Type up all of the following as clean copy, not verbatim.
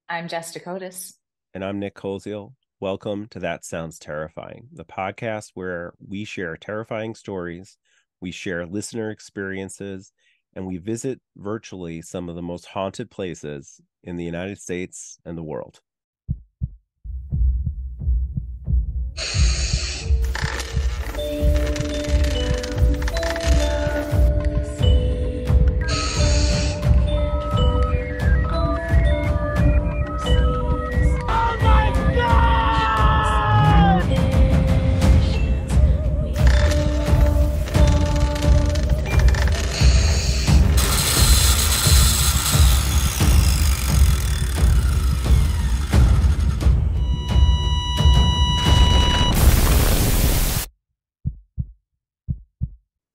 I'm Jess Dakotas. And I'm Nick Koziel. Welcome to That Sounds Terrifying, the podcast where we share terrifying stories, we share listener experiences, and we visit virtually some of the most haunted places in the United States and the world. Oh my God!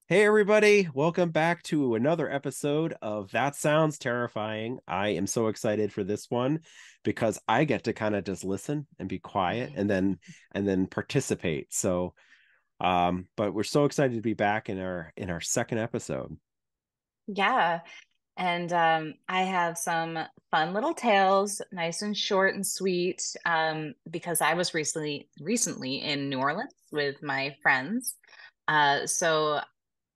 Hey, everybody, welcome back to another episode of That Sounds Terrifying. I am so excited for this one because I get to kind of just listen and be quiet and then participate. But we're so excited to be back in our second episode. Yeah. And I have some fun little tales, nice and short and sweet, because I was recently in New Orleans with my friends. So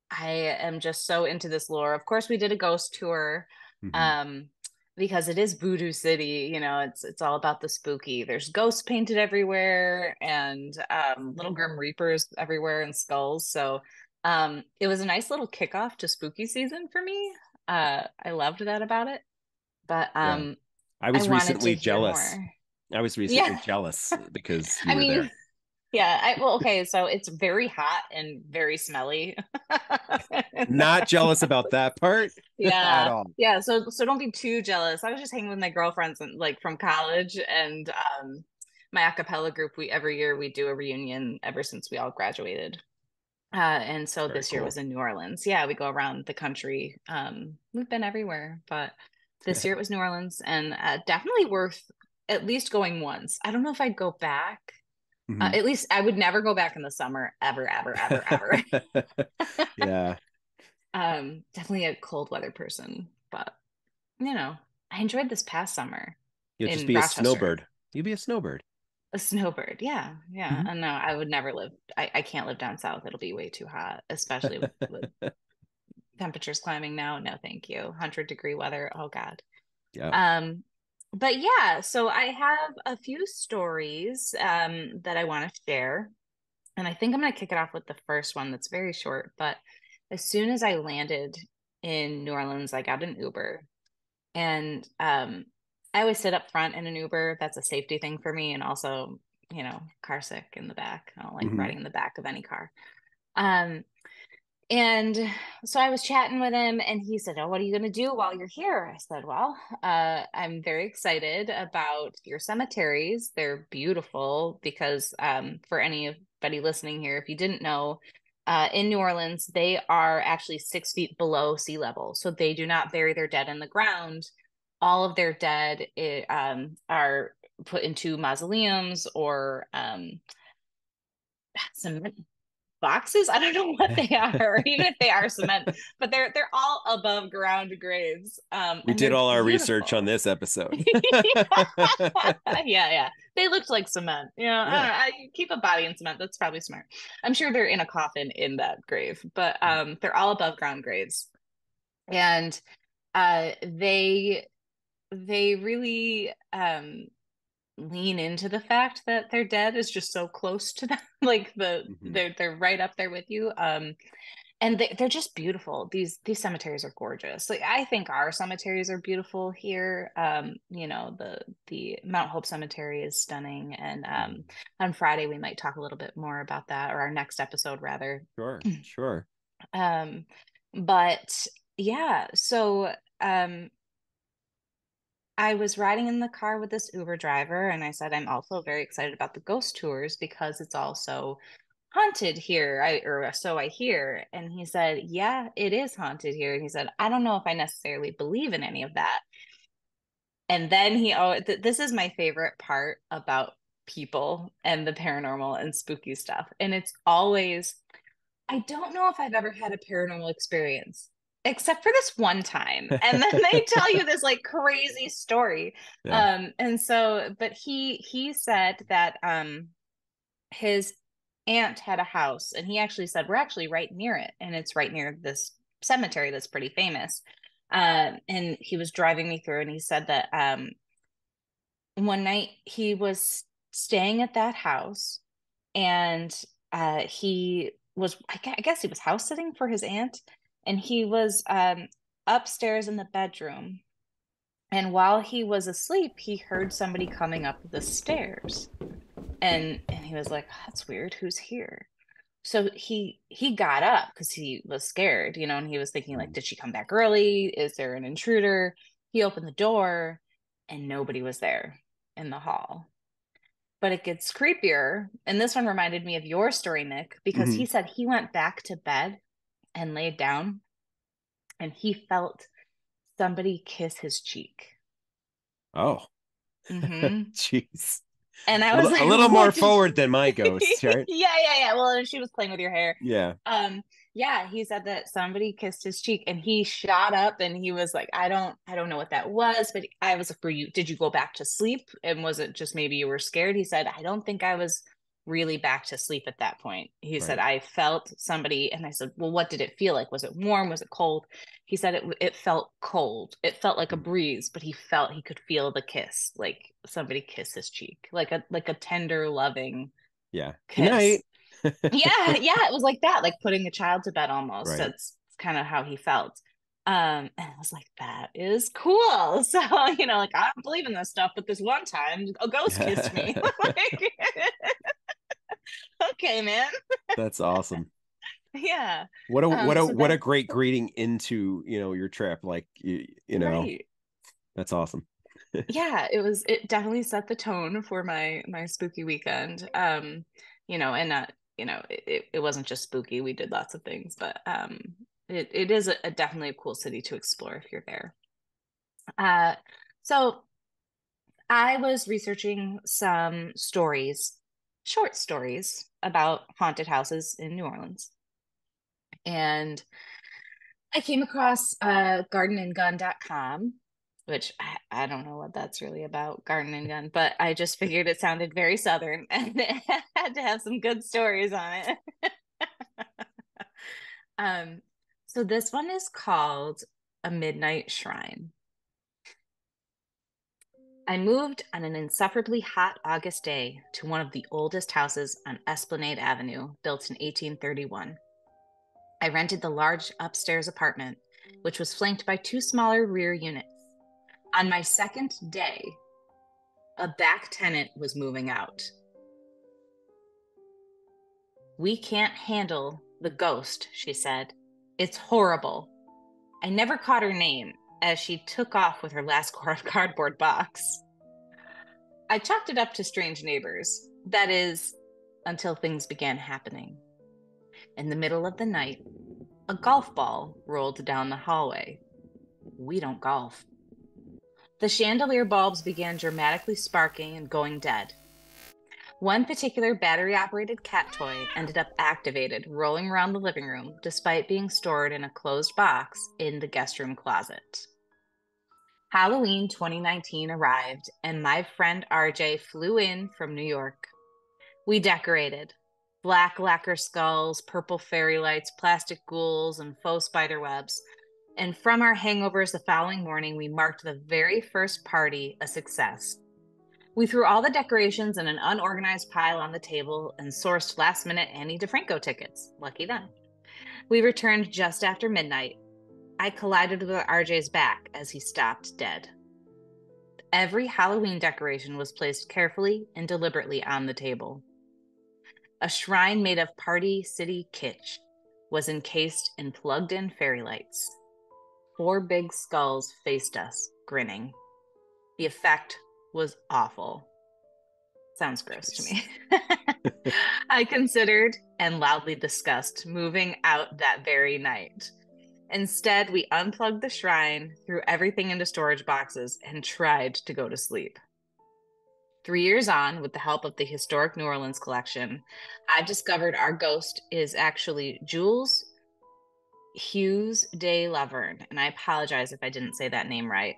I am just so into this lore. Of course, we did a ghost tour, Mhm. um, because it is Voodoo City. It's all about the spooky. There's ghosts painted everywhere and little Grim Reapers everywhere and skulls. So it was a nice little kickoff to spooky season for me. I loved that about it, but Yeah. I I was wanted to recently hear jealous. more. I was recently Yeah. jealous because you I were there. mean, yeah, well, okay, so it's very hot and very smelly. Not jealous about that part at Yeah. all. Yeah, so don't be too jealous. I was just hanging with my girlfriends and like from college and my a cappella group, we every year we do a reunion ever since we all graduated. And so Very this year was cool. in New Orleans. Yeah, we go around the country. We've been everywhere, but this year it was New Orleans and definitely worth at least going once. I don't know if I'd go back. Mhm. At least I would never go back in the summer, ever, ever, ever, ever. Yeah. Definitely a cold weather person, but I enjoyed this past summer You'll just in be a Rochester. snowbird. You'll be a snowbird. A snowbird, yeah, yeah. Mhm. And no, I would never live. I can't live down south. It'll be way too hot, especially with temperatures climbing now. No, thank you. 100-degree weather. Oh God. Yeah. Um, but yeah, so I have a few stories that I want to share. And I think I'm going to kick it off with the first one that's very short. But as soon as I landed in New Orleans, I got an Uber. And I always sit up front in an Uber. That's a safety thing for me. And also, car sick in the back. I don't like Mhm. riding in the back of any car. Um, and so I was chatting with him, and he said, "Oh, what are you going to do while you're here?" I said, "Well, I'm very excited about your cemeteries. They're beautiful because for anybody listening here, if you didn't know, in New Orleans, they are actually 6 feet below sea level. So they do not bury their dead in the ground. All of their dead are put into mausoleums or cement boxes. I don't know what they are, even if they are cement, but they're all above ground graves. We And did they're all our research on beautiful. this episode. Yeah, yeah. They looked like cement. I don't Yeah. know. I keep a body in cement. That's probably smart. I'm sure they're in a coffin in that grave, but they're all above ground graves. And they really lean into the fact that their dead is just so close to them. Like Mhm. they're right up there with you. And they're just beautiful. These cemeteries are gorgeous. Like I think our cemeteries are beautiful here. The Mount Hope Cemetery is stunning. And Mhm. on Friday we might talk a little bit more about that, or our next episode rather. Sure. Sure. Um, but yeah, so I was riding in the car with this Uber driver, and I said, I'm also very excited about the ghost tours because it's also haunted here. Or so I hear. And he said, yeah, it is haunted here. And he said, I don't know if I necessarily believe in any of that. And then this is my favorite part about people and the paranormal and spooky stuff. And it's always, I don't know if I've ever had a paranormal experience. except for this one time. And then they tell you this like crazy story. Yeah. And so, but he said that his aunt had a house, and he actually said, we're actually right near it, and it's right near this cemetery that's pretty famous. And he was driving me through, and he said that one night he was staying at that house, and he was, I guess he was house sitting for his aunt, and he was upstairs in the bedroom. And while he was asleep, he heard somebody coming up the stairs. And he was like, that's weird. Who's here? So he got up because he was scared, and he was thinking like, Mm. did she come back early? Is there an intruder? He opened the door and nobody was there in the hall. But it gets creepier. And this one reminded me of your story, Nick, because Hmm. he said he went back to bed and laid down and he felt somebody kiss his cheek. Oh, Mm-hmm. jeez. And I A was little, a like, little more what did forward than my ghost, right? yeah. Well, and she was playing with your hair. Yeah. Yeah, he said that somebody kissed his cheek and he shot up and he was like, I don't know what that was, but I was like, did you go back to sleep? And was it just maybe you were scared? He said, I don't think I was really back to sleep at that point. He said, Right. I felt somebody, and I said, well, what did it feel like? Was it warm? Was it cold? He said it felt cold. It felt like a Mm. breeze, but he could feel the kiss, like somebody kiss his cheek, like a tender, loving Yeah. Good kiss. night. Yeah, it was like that, like putting a child to bed almost. Right. That's kind of how he felt. And I was like, that is cool. So, like I don't believe in this stuff, but this one time a ghost kissed me. Like, okay, man. That's awesome. Yeah. What a what a So what a that great greeting into, your trip. Like right. that's awesome. Yeah, it definitely set the tone for my spooky weekend. And not, it wasn't just spooky. We did lots of things, but it is definitely a cool city to explore if you're there. Uh, so I was researching some stories, short stories about haunted houses in New Orleans. And I came across gardenandgun.com, which I don't know what that's really about, garden and gun, but I just figured it sounded very Southern and it had to have some good stories on it. Um, so this one is called A Midnight Shrine. I moved on an insufferably hot August day to one of the oldest houses on Esplanade Avenue, built in 1831. I rented the large upstairs apartment, which was flanked by two smaller rear units. On my second day, a back tenant was moving out. We can't handle the ghost, she said. It's horrible. I never caught her name as she took off with her last cardboard box. I chalked it up to strange neighbors. That is, until things began happening. In the middle of the night, a golf ball rolled down the hallway. We don't golf. The chandelier bulbs began dramatically sparking and going dead. One particular battery-operated cat toy ended up activated, rolling around the living room, despite being stored in a closed box in the guest room closet. Halloween 2019 arrived, and my friend RJ flew in from New York. We decorated. Black lacquer skulls, purple fairy lights, plastic ghouls, and faux spider webs. And from our hangovers the following morning, we marked the very first party a success. We threw all the decorations in an unorganized pile on the table and sourced last-minute Annie DeFranco tickets. Lucky them. We returned just after midnight. I collided with RJ's back as he stopped dead. Every Halloween decoration was placed carefully and deliberately on the table. A shrine made of Party City kitsch was encased in plugged-in fairy lights. 4 big skulls faced us, grinning. The effect was awful. Sounds gross to Jeez. me. I considered and loudly discussed moving out that very night. Instead, we unplugged the shrine, threw everything into storage boxes, and tried to go to sleep. 3 years on, with the help of the Historic New Orleans Collection, I've discovered our ghost is actually Jules Hughes de Laverne, and I apologize if I didn't say that name right.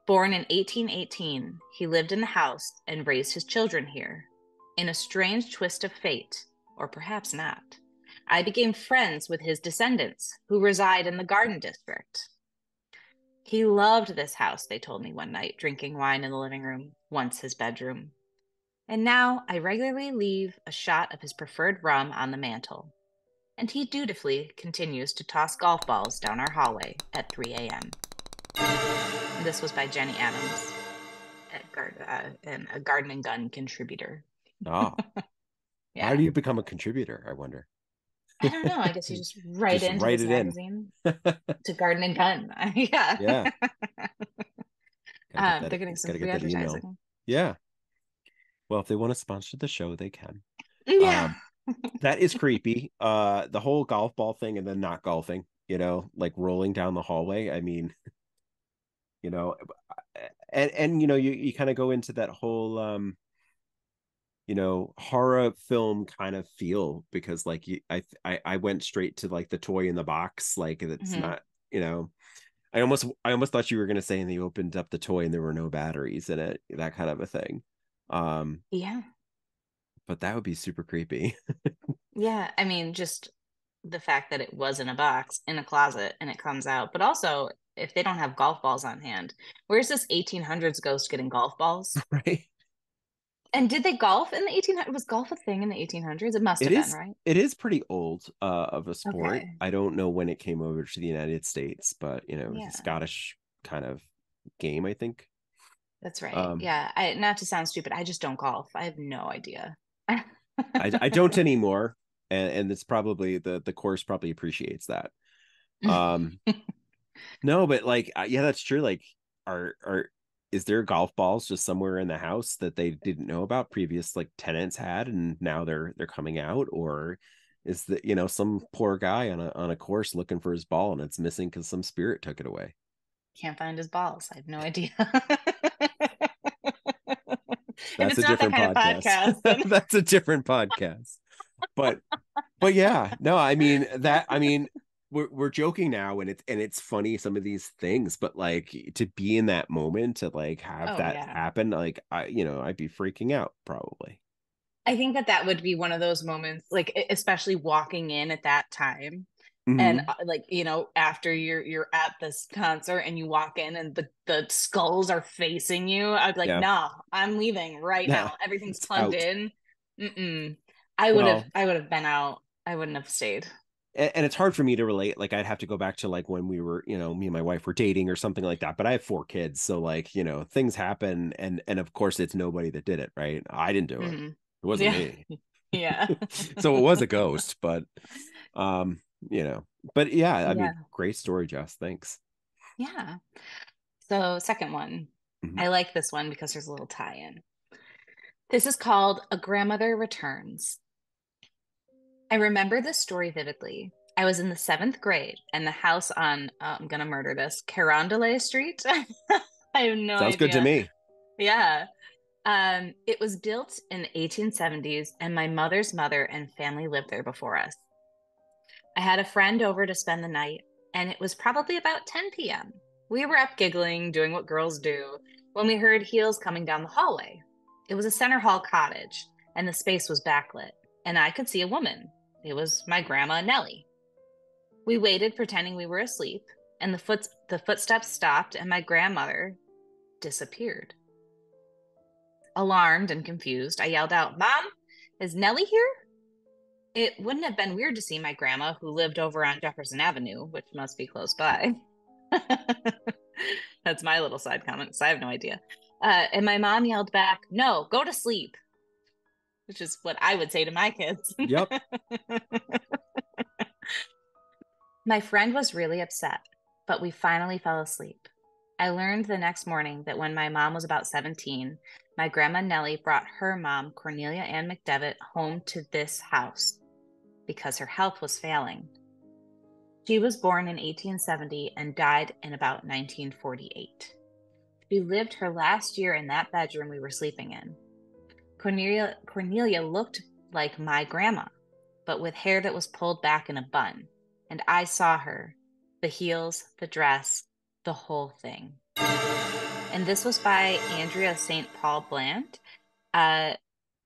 Born in 1818, he lived in the house and raised his children here. In a strange twist of fate, or perhaps not, I became friends with his descendants, who reside in the Garden District. He loved this house, they told me one night, drinking wine in the living room, once his bedroom. And now I regularly leave a shot of his preferred rum on the mantel. And he dutifully continues to toss golf balls down our hallway at 3 a.m. This was by Jenny Adams, and a Garden and Gun contributor. Oh, how Yeah. do you become a contributor, I wonder? I don't know. I guess you just write Just into write this it in. magazine to Garden and Gun. Yeah. Yeah. They're getting some Gotta free get that email. advertising. Yeah. Well, if they want to sponsor the show, they can. Yeah. That is creepy. The whole golf ball thing and then not golfing, like rolling down the hallway. I mean, you know, and you kind of go into that whole horror film kind of feel because like I went straight to like the toy in the box, like it's Mhm. not, I almost thought you were gonna say and they opened up the toy and there were no batteries in it, that kind of a thing. Yeah. But that would be super creepy. Yeah. I mean, just the fact that it was in a box in a closet and it comes out, but also if they don't have golf balls on hand, where's this 1800s ghost getting golf balls? Right. And did they golf in the 1800s? Was golf a thing in the 1800s? It must It have been, is right? it is pretty old of a sport. Okay. I don't know when it came over to the United States, but it's a Yeah, Scottish kind of game, I think. that's right. Um, Yeah, not to sound stupid, I just don't golf. I have no idea. I don't anymore, and it's probably the course probably appreciates that. Um, no, but like yeah, that's true. Like, are is there golf balls just somewhere in the house that they didn't know about, previous like tenants had, and now they're coming out, or is that some poor guy on a course looking for his ball and it's missing because some spirit took it away? Can't find his balls. I have no idea. If That's it's a not that different kind of podcast. podcast, then That's a different podcast. But yeah, no, I mean we're joking now and it's funny, some of these things, but like to be in that moment, to like have oh that yeah. happen, like I'd be freaking out probably. I think that would be one of those moments, like especially walking in at that time. And Hmm. like, after you're at this concert and you walk in and the skulls are facing you, I'd be like, Yeah. nah, I'm leaving right Yeah. now. Everything's It's plugged out. in. Mm-mm. Well, I would have been out. I wouldn't have stayed. and it's hard for me to relate. Like I'd have to go back to like when we were, me and my wife were dating or something like that. But I have 4 kids, so like, things happen, and of course it's nobody that did it, right? I didn't do it. Hmm. It wasn't Yeah. me. Yeah. So it was a ghost, but um, you know, but yeah, I mean, Yeah. great story, Jess. Thanks. Yeah. So, second one. Mhm. I like this one because there's a little tie-in. This is called A Grandmother Returns. I remember this story vividly. I was in the seventh grade, and the house on, I'm gonna murder this, Carondelet Street. I have no Sounds good to idea. me. Yeah. It was built in the 1870s, and my mother's mother and family lived there before us. I had a friend over to spend the night, and it was probably about 10 p.m. We were up giggling, doing what girls do, when we heard heels coming down the hallway. It was a center hall cottage, and the space was backlit, and I could see a woman. It was my grandma, Nellie. We waited, pretending we were asleep, and the footsteps stopped, and my grandmother disappeared. Alarmed and confused, I yelled out, "Mom, is Nellie here?" It wouldn't have been weird to see my grandma, who lived over on Jefferson Avenue, which must be close by. That's my little side comment, because I have no idea. And my mom yelled back, "No, go to sleep," which is what I would say to my kids. Yep. My friend was really upset, but we finally fell asleep. I learned the next morning that when my mom was about 17, my grandma Nellie brought her mom, Cornelia Ann McDevitt, home to this house because her health was failing. She was born in 1870 and died in about 1948. She lived her last year in that bedroom we were sleeping in. Cornelia looked like my grandma, but with hair that was pulled back in a bun and I saw her, the heels, the dress, the whole thing. And this was by Andrea St. Paul Bland. Uh,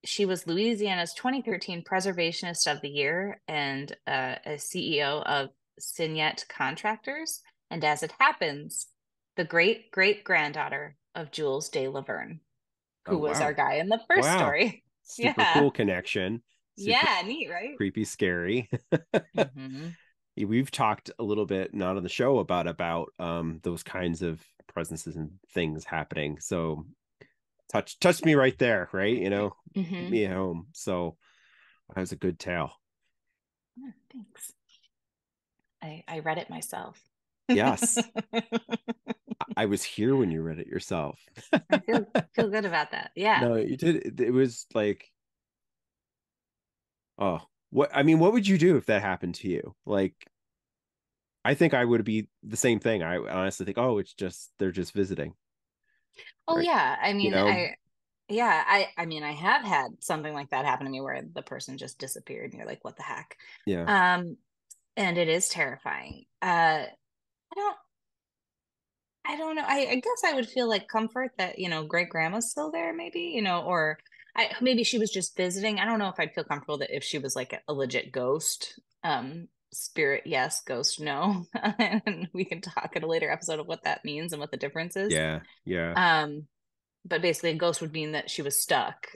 she was Louisiana's 2013 Preservationist of the Year and a CEO of Signet Contractors. And as it happens, the great great granddaughter of Jules de Laverne, Oh, who was our wow. guy in the first Wow. story. Super Yeah. cool connection. Super Yeah, neat, right? creepy, scary. Mm-hmm. We've talked a little bit, not on the show, about those kinds of presences and things happening. So touched me right there, right? Hit Mm-hmm. me at home. So that was a good tale. Oh, thanks. I read it myself. Yes. I was here when you read it yourself. I feel good about that. Yeah. No, you did. It was like, oh, what would you do if that happened to you? Like, I think I would be the same thing. I honestly think, oh, they're just visiting, Oh right? yeah. I You mean, know? I mean, I have had something like that happen to me where the person just disappeared and you're like, what the heck? Yeah. Um, and it is terrifying. I don't I don't know. I guess I would feel like comfort that, great grandma's still there, maybe, or maybe she was just visiting. I don't know if I'd feel comfortable that if she was like a legit ghost. Spirit, yes, ghost, no. And we can talk in a later episode of what that means and what the difference is. Yeah. Yeah. Um, but basically a ghost would mean that she was stuck.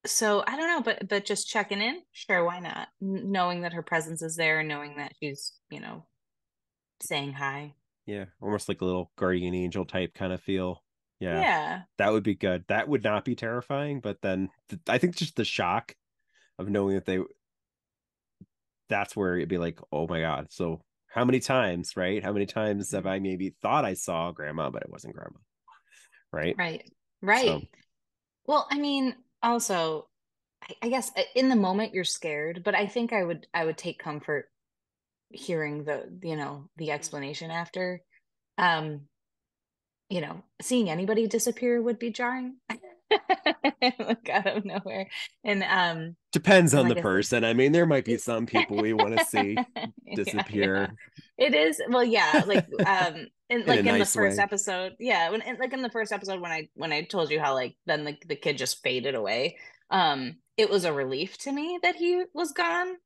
So I don't know, but just checking in, sure, why not? Knowing that her presence is there, knowing that she's, saying hi. Yeah. Almost like a little guardian angel type kind of feel. Yeah. Yeah. That would be good. That would not be terrifying, but then I think just the shock of knowing that's where it'd be like, oh my God. So how many times, right? How many times have Mhm. I maybe thought I saw grandma, but it wasn't grandma, right? Right. So Right. Well, I mean, also, I guess in the moment you're scared, but I think I would take comfort hearing the explanation after. Um, Seeing anybody disappear would be jarring. Like out of nowhere. And depends on the like I said, person. I mean, there might be it, some people we want to see yeah. disappear It is, well, yeah, in in a in the nice first way. episode, yeah, like in the first episode when I told you how like then the kid just faded away. It was a relief to me that he was gone,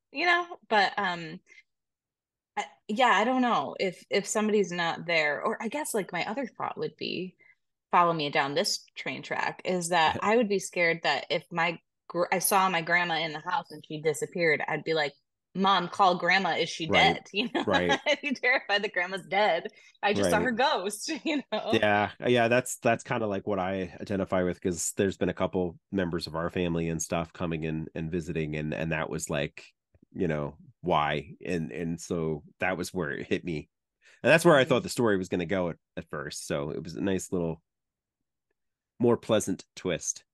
but yeah, I don't know if somebody's not there, or I guess like my other thought would be follow me down this train track is that I would be scared that if I saw my grandma in the house and she disappeared, I'd be like, Mom, call grandma. Is she Right. dead? Right. I'd be terrified that grandma's dead. I just saw Right. her ghost. Yeah. Yeah, that's kind of like what I identify with, because there's been a couple members of our family and stuff coming in and visiting, and that was like, why? And so that was where it hit me. And that's where I thought Mhm. the story was going to go at first. So it was a nice little more pleasant twist.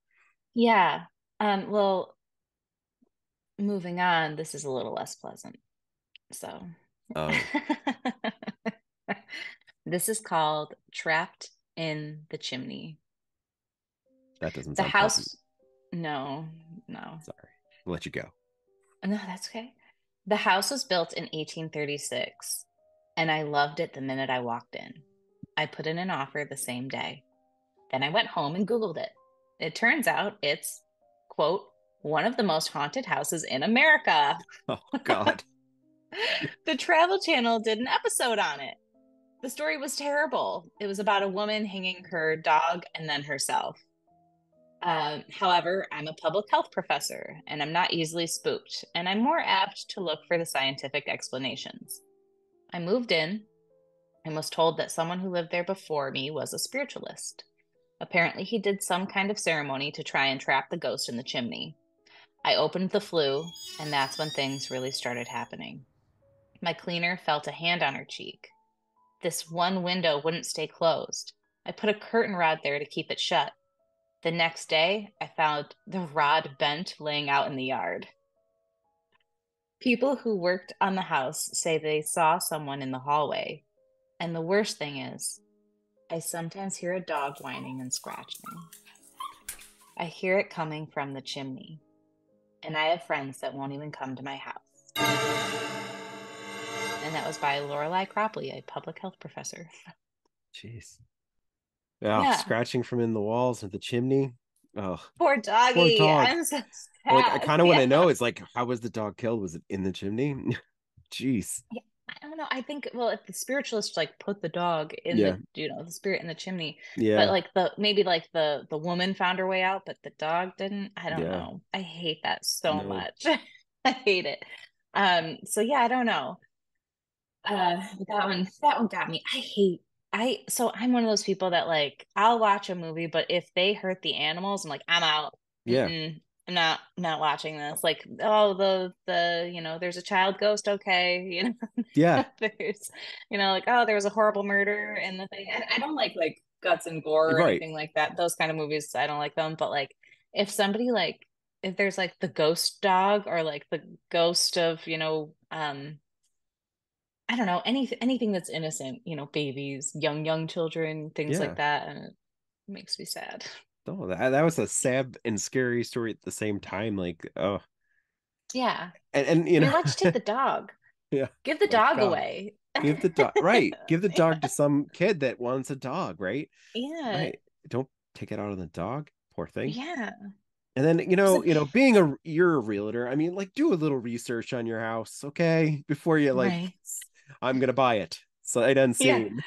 Yeah. Well, moving on, this is a little less pleasant. So Oh, this is called Trapped in the Chimney. that doesn't The sound pleasant. house, no, no, Sorry. I'll let you go. no, that's okay. The house was built in 1836, and I loved it the minute I walked in. I put in an offer the same day. Then I went home and Googled it. It turns out it's, quote, one of the most haunted houses in America. Oh God. The Travel Channel did an episode on it. The story was terrible. It was about a woman hanging her dog and then herself. However, I'm a public health professor and I'm not easily spooked, and I'm more apt to look for the scientific explanations. I moved in and was told that someone who lived there before me was a spiritualist. Apparently, he did some kind of ceremony to try and trap the ghost in the chimney. I opened the flue, and that's when things really started happening. My cleaner felt a hand on her cheek. This one window wouldn't stay closed. I put a curtain rod there to keep it shut. The next day, I found the rod bent laying out in the yard. People who worked on the house say they saw someone in the hallway. And the worst thing is, I sometimes hear a dog whining and scratching. I hear it coming from the chimney. And I have friends that won't even come to my house. And that was by Lorelei Cropley, a public health professor. Jeez. Oh, Yeah. scratching from in the walls of the chimney. Oh, Poor poor doggy. dog. I'm so Like, I sad. kind of want Yeah. to know is like, how was the dog killed? Was it in the chimney? Jeez. Yeah, I don't know. I think, well, if the spiritualists like put the dog in Yeah. the, the spirit in the chimney, but Yeah. like maybe like the woman found her way out, but the dog didn't. I don't Yeah. know. I hate that so No. much. I hate it. So yeah, I don't know. That one got me. So I'm one of those people that like I'll watch a movie, but if they hurt the animals, I'm like, I'm out. Yeah. Mm-mm, I'm not watching this. Like, oh, there's a child ghost, okay, Yeah. there's, like, oh, there was a horrible murder and the thing. I don't like guts and gore or Right. anything like that. Those kind of movies, I don't like them. But like, if somebody like, if there's like the ghost dog or like the ghost of, I don't know, anything that's innocent, babies, young children, things like Yeah. that, and it makes me sad. Oh, that was a sad and scary story at the same time. Like, oh, Yeah. and I mean, why'd you take the dog? yeah. Give the My dog God. away. Give the dog, right. Give the dog to Yeah. some kid that wants a dog, right? Yeah. Right. Don't take it out on the dog. Poor thing. Yeah. And then, There's a being you're a realtor. I mean, like, do a little research on your house, okay? Before you like, right. I'm gonna buy it. Sight Yeah. unseen,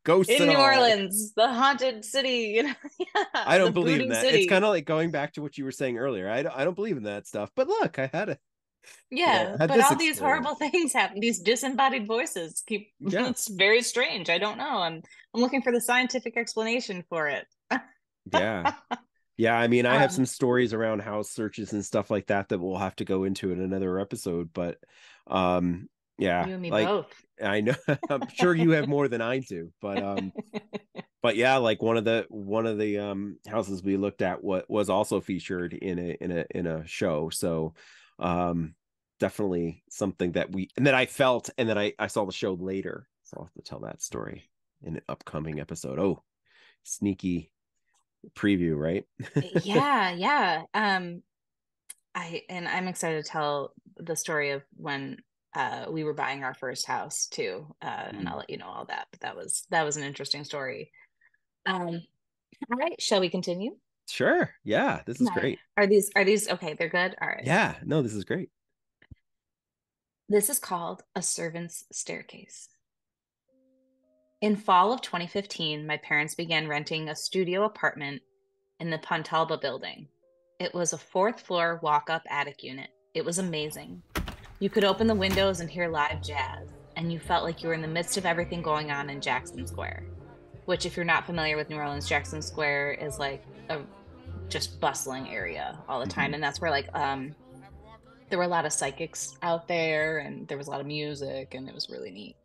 ghosts In and New all. Orleans, the haunted city, I yeah, the don't believe in voodoo that. It's kind city. of like going back to what you were saying earlier. I don't believe in that stuff. But look, Yeah, I had but this all these experience. horrible things happen. These disembodied voices keep, Yeah, it's very strange. I don't know. I'm looking for the scientific explanation for it. yeah. Yeah, I mean, I have Um, some stories around house searches and stuff like that that we'll have to go into in another episode. But yeah, you and me like both. I know I'm sure you have more than I do. But yeah, like one of the houses we looked at what was also featured in a show. So um definitely something that I felt and then I saw the show later. So I'll have to tell that story in an upcoming episode. Oh, sneaky preview, right? Yeah, yeah. I'm excited to tell the story of when we were buying our first house too. And I'll Mm. let you know all that. But that was an interesting story. Um, all right, shall we continue? Sure. Yeah, this All is right. great. Are these okay? They're good. All right. Yeah, no, this is great. This is called A Servant's Staircase. In fall of 2015, my parents began renting a studio apartment in the Pontalba building. It was a fourth floor walk up attic unit. It was amazing. You could open the windows and hear live jazz, and you felt like you were in the midst of everything going on in Jackson Square, which, if you're not familiar with New Orleans, Jackson Square is like a just bustling area all the time. Mhm. And that's where like there were a lot of psychics out there and there was a lot of music and it was really neat.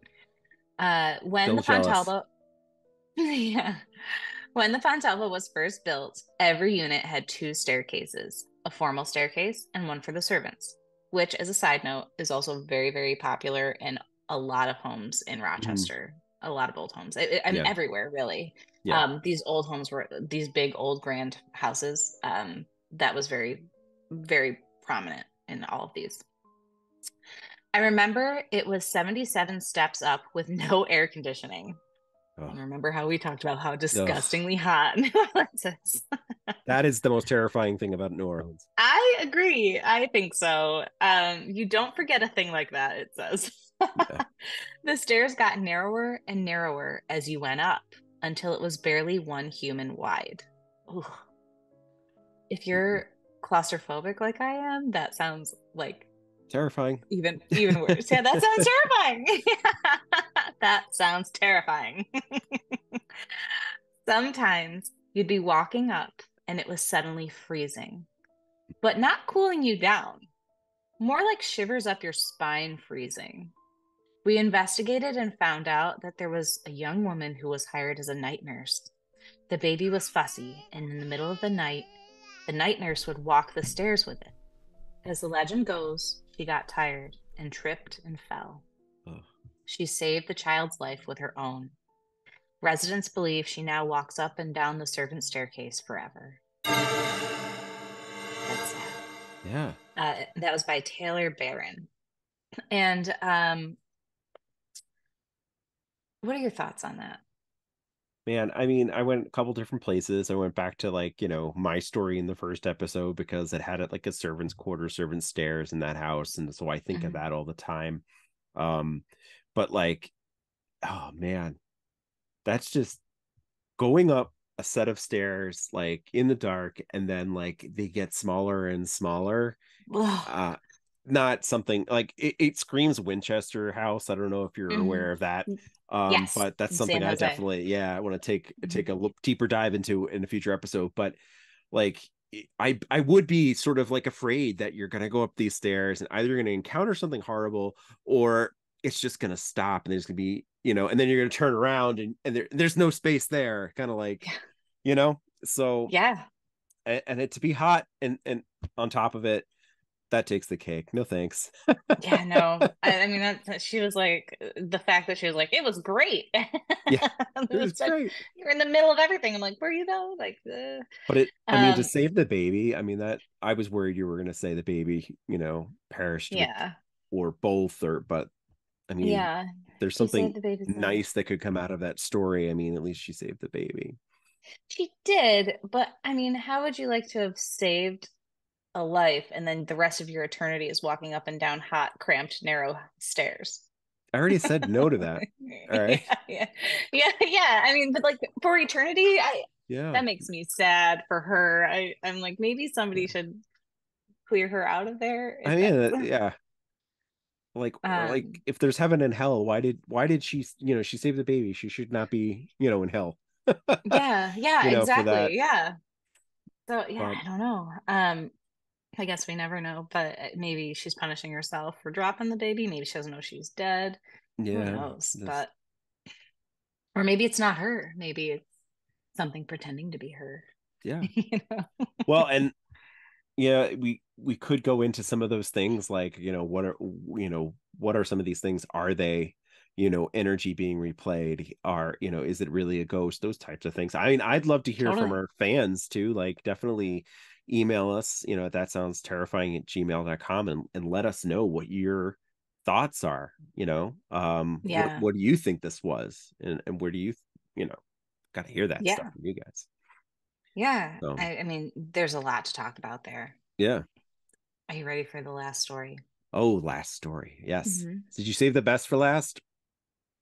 When Still the jealous. Fontalba yeah. When the Fontalba was first built, every unit had two staircases, a formal staircase and one for the servants, which, as a side note, is also very, very popular in a lot of homes in Mhm. Rochester. A lot of old homes. I mean, Yeah, everywhere, really. yeah. These old homes were these big, old, grand houses. That was very, very prominent in all of these. I remember it was 77 steps up with no air conditioning. Oh, And remember how we talked about how ugh. disgustingly hot New Orleans is? That is the most terrifying thing about New Orleans. I agree. I think so. You don't forget a thing like that, it says. Yeah. The stairs got narrower and narrower as you went up until it was barely one human wide. Ooh. If you're claustrophobic like I am, that sounds like Terrifying. even worse. Yeah, that sounds terrifying. That sounds terrifying. Sometimes you'd be walking up and it was suddenly freezing, but not cooling you down, more like shivers up your spine freezing. We investigated and found out that there was a young woman who was hired as a night nurse. The baby was fussy, and in the middle of the night nurse would walk the stairs with it. As the legend goes, she got tired and tripped and fell. Ugh. She saved the child's life with her own. Residents believe she now walks up and down the servant staircase forever. That's sad. Yeah. That was by Taylor Barron. And What are your thoughts on that? Man, I mean, I went a couple different places. I went back to like, my story in the first episode because it had it like a servant's quarter, servant stairs in that house. And so I think of Mhm. that all the time. Um, but like, oh man, that's just going up a set of stairs like in the dark, and then like they get smaller and smaller. Ugh. uh Not something like it screams Winchester House. I don't know if you're Mhm. aware of that. Yes, But that's in something San I Jose. definitely, yeah, I want to take Mhm. a look deeper dive into in a future episode. But like, I would be sort of like afraid that you're gonna go up these stairs and either you're gonna encounter something horrible, or it's just gonna stop and there's gonna be, and then you're gonna turn around and there's no space there, kind of like, Yeah. so, Yeah. and it to be hot and on top of it, that takes the cake. No thanks. Yeah, no. I mean she was like the fact that she was like, it was great. Yeah, And it it was was like great. you're in the middle of everything. I'm like, were you though? Like But I mean, to um save the baby, I mean, that I was worried you were going to say the baby, perished with, yeah. or both, but I mean, Yeah. there's She something saved the baby's life. nice that could come out of that story. I mean, at least she saved the baby. She did, but I mean, how would you like to have saved a life and then the rest of your eternity is walking up and down hot, cramped, narrow stairs? I already said no to that. All right. Yeah, yeah, yeah, yeah. I mean, but like for eternity, I Yeah. that makes me sad for her. I'm like, maybe somebody Yeah. should clear her out of there. I If mean, that's yeah. Like um, if there's heaven and hell, why did she, she saved the baby? She should not be, in hell. yeah, yeah, For that. exactly, yeah. So yeah, But I don't know. I guess we never know, but maybe she's punishing herself for dropping the baby. Maybe she doesn't know she's dead. Who yeah, knows? this, But or maybe it's not her. Maybe it's something pretending to be her. yeah. You know? Well, and yeah, we could go into some of those things, like, what are some of these things? Are they, energy being replayed? Are, is it really a ghost? Those types of things. I mean, I'd love to hear from Totally. our fans too. Like, definitely email us, at that sounds terrifying at gmail.com, and let us know what your thoughts are. Yeah. What do you think this was? And where do you know, got to hear that stuff Yeah. from you guys. Yeah. So I mean, there's a lot to talk about there. yeah. Are you ready for the last story? Oh, last story. Yes. Hmm. Did you save the best for last?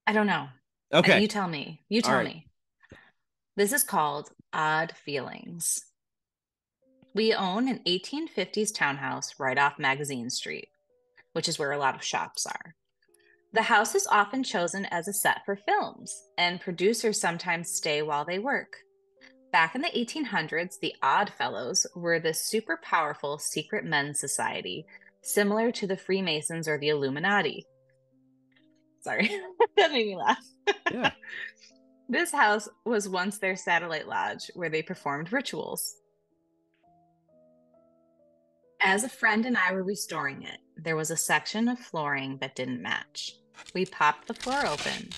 I don't know. Okay. You tell me. You All tell right. me. This is called Odd Feelings. We own an 1850s townhouse right off Magazine Street, which is where a lot of shops are. The house is often chosen as a set for films, and producers sometimes stay while they work. Back in the 1800s, the Odd Fellows were the super powerful secret men's society, similar to the Freemasons or the Illuminati. Sorry, that made me laugh. Yeah. This house was once their satellite lodge where they performed rituals. As a friend and I were restoring it, there was a section of flooring that didn't match. We popped the floor open,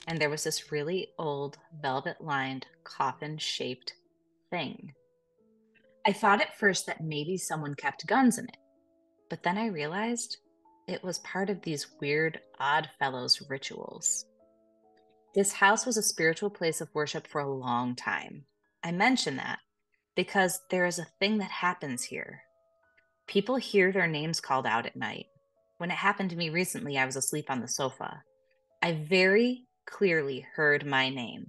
and there was this really old, velvet lined, coffin shaped thing. I thought at first that maybe someone kept guns in it, but then I realized it was part of these weird, odd fellows' rituals. This house was a spiritual place of worship for a long time. I mention that because there is a thing that happens here. People hear their names called out at night. When it happened to me recently, I was asleep on the sofa. I very clearly heard my name.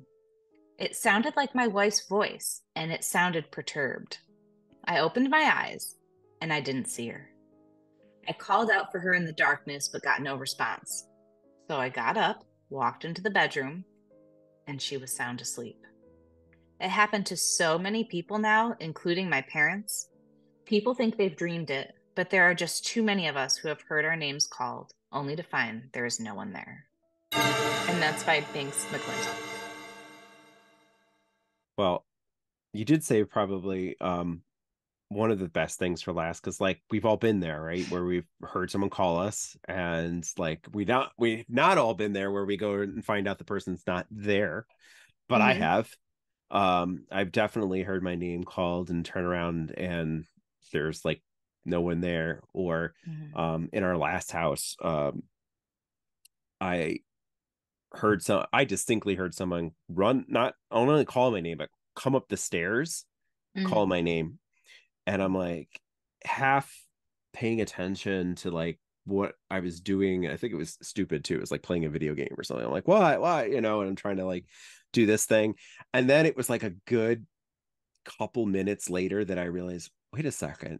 It sounded like my wife's voice, and it sounded perturbed. I opened my eyes, and I didn't see her. I called out for her in the darkness, but got no response. So I got up, walked into the bedroom, and she was sound asleep. It happened to so many people now, including my parents. People think they've dreamed it, but there are just too many of us who have heard our names called, only to find there is no one there. And that's by Binks McClintock. Well, you did say probably one of the best things for last, because like we've all been there, right? Where we've heard someone call us, and like we've not all been there where we go and find out the person's not there. But I Mm-hmm. have. I've definitely heard my name called and turn around and there's like no one there. Or Mm-hmm. in our last house, I I distinctly heard someone run, not only call my name, but come up the stairs, call Mm. my name. And I'm like half paying attention to like what I was doing. I think it was stupid too. It was like playing a video game or something. I'm like, why, and I'm trying to like do this thing. And then it was like a good couple minutes later that I realized, wait a second.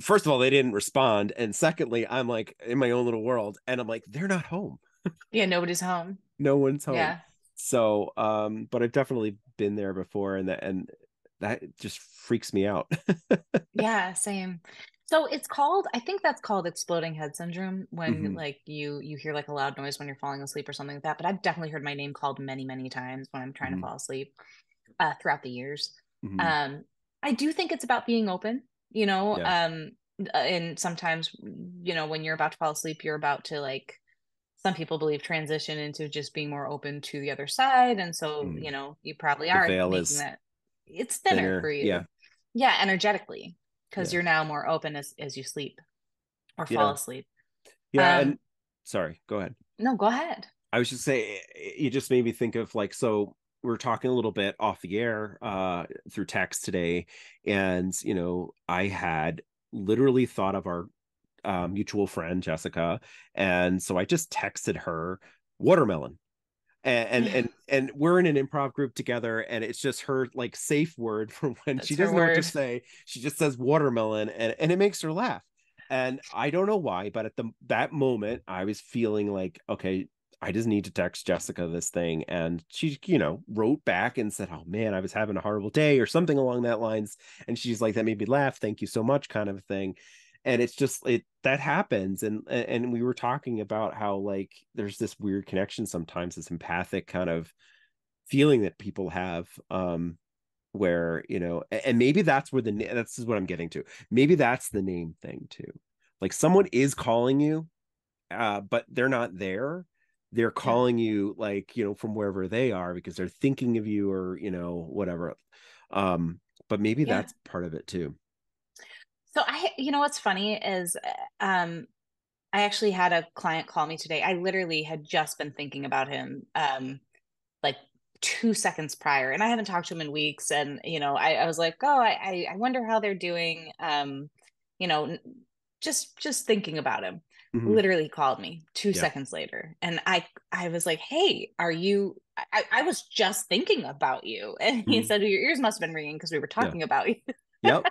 First of all, they didn't respond. And secondly, I'm like in my own little world and I'm like, they're not home. Yeah, nobody's home. No one's home. Yeah. So, but I've definitely been there before and that just freaks me out. Yeah, same. So it's called, I think that's called exploding head syndrome when Hmm. like you hear like a loud noise when you're falling asleep or something like that. But I've definitely heard my name called many, many times when I'm trying to Hmm. fall asleep throughout the years. Hmm. Um, I do think it's about being open, you know, Yeah. and sometimes, when you're about to fall asleep, you're about to like some people believe transition into just being more open to the other side. And so, Mm. you probably The are veil making is that it's thinner for thinner. Yeah. you. Yeah, energetically, because Yeah. you're now more open as you sleep or fall Yeah. asleep. Yeah. Um, And sorry, go ahead. no, go ahead. I was just say you just made me think of like, so we are talking a little bit off the air through text today, and I had literally thought of our mutual friend Jessica, and so I just texted her watermelon. And we're in an improv group together, and it's just her like safe word for when she That's her doesn't know what to word. say. She just says watermelon, and it makes her laugh. And I don't know why, but at that moment I was feeling like, okay, I just need to text Jessica this thing. And she wrote back and said, oh man, I was having a horrible day or something along that lines. And she's like, that made me laugh, thank you so much, kind of thing. And it's just that happens. And we were talking about how like there's this weird connection sometimes, this empathic kind of feeling that people have, where and maybe that's where that's what I'm getting to. Maybe that's the name thing too. Like someone is calling you, but they're not there. They're Yeah. calling you like from wherever they are because they're thinking of you, or whatever. But maybe Yeah. that's part of it too. So what's funny is, um, I actually had a client call me today. I literally had just been thinking about him, like 2 seconds prior, and I haven't talked to him in weeks. And I was like, oh, I wonder how they're doing. You know, n- just thinking about him. Hmm. Literally called me two Yeah. seconds later, and I was like, hey, are you? I was just thinking about you, and he Hmm. said your ears must have been ringing because we were Yeah. talking about you. Yep.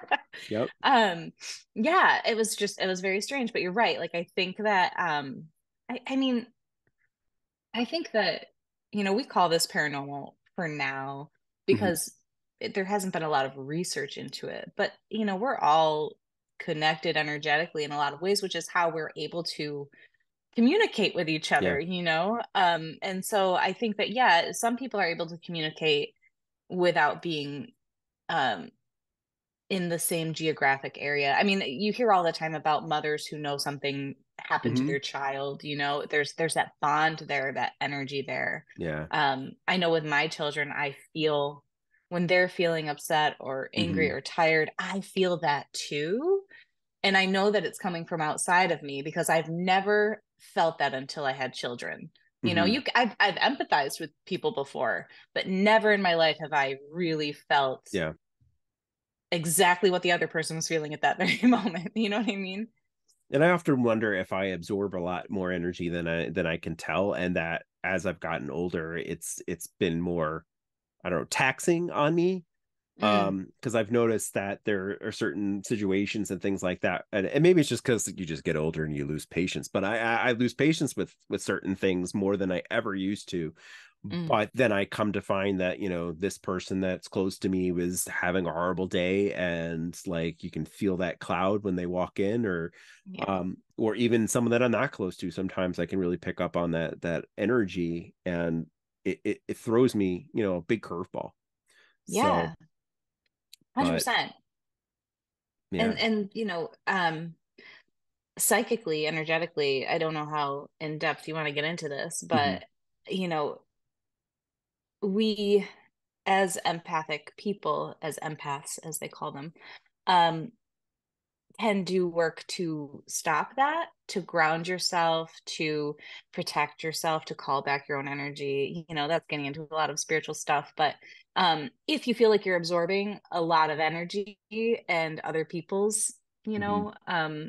Yep. um yeah, it was very strange, but you're right. Like I think that I mean I think that we call this paranormal for now Hmm. because there hasn't been a lot of research into it, but we're all connected energetically in a lot of ways, which is how we're able to communicate with each Yeah. other, and so I think that yeah, some people are able to communicate without being um in the same geographic area. I mean, you hear all the time about mothers who know something happened to Hmm. their child, there's that bond there, that energy there. Yeah. I know with my children, I feel when they're feeling upset or angry Hmm. or tired, I feel that too. And I know that it's coming from outside of me because I've never felt that until I had children. Hmm. I've empathized with people before, but never in my life have I really felt Yeah. exactly what the other person was feeling at that very moment. You know what I mean? And I often wonder if I absorb a lot more energy than I can tell, and that as I've gotten older, it's been more, I don't know, taxing on me. Mm, Because I've noticed that there are certain situations and things like that, and maybe it's just because you just get older and you lose patience, but I lose patience with certain things more than I ever used to. mm, But then I come to find that this person that's close to me was having a horrible day, and like you can feel that cloud when they walk in, yeah. or even someone that I'm not close to, sometimes I can really pick up on that energy, and it throws me a big curveball. So Yeah. but 100%. yeah. And psychically, energetically, I don't know how in depth you want to get into this, Hmm. but you know, we as empathic people, as empaths, as they call them, um, can do work to stop that, to ground yourself, to protect yourself, to call back your own energy. That's getting into a lot of spiritual stuff. But if you feel like you're absorbing a lot of energy and other people's, Mm-hmm.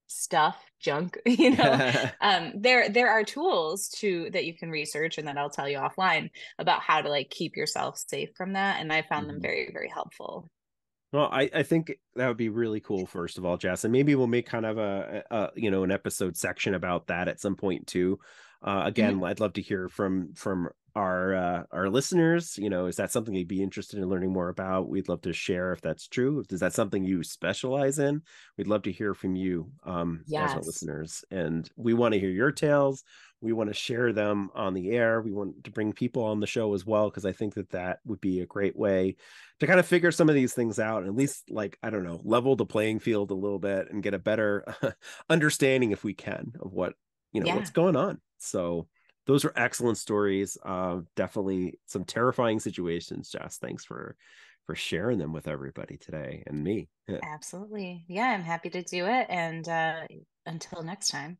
Stuff, junk, there are tools that you can research and that I'll tell you offline about how to like keep yourself safe from that. And I found them Mhm. very, very helpful. Well, I think that would be really cool, first of all, Jess, and maybe we'll make kind of an episode section about that at some point too. Again, Mhm. I'd love to hear from our listeners. Is that something you'd be interested in learning more about? We'd love to share if that's true. If is that something you specialize in? We'd love to hear from you as our Yes. listeners, and we want to hear your tales. We want to share them on the air. We want to bring people on the show as well, because I think that would be a great way to kind of figure some of these things out, and at least, like, I don't know, level the playing field a little bit and get a better understanding, if we can, of what's Yeah, going on. So those are excellent stories. Definitely some terrifying situations, Jess. Thanks for sharing them with everybody today and me. absolutely. Yeah, I'm happy to do it. And until next time.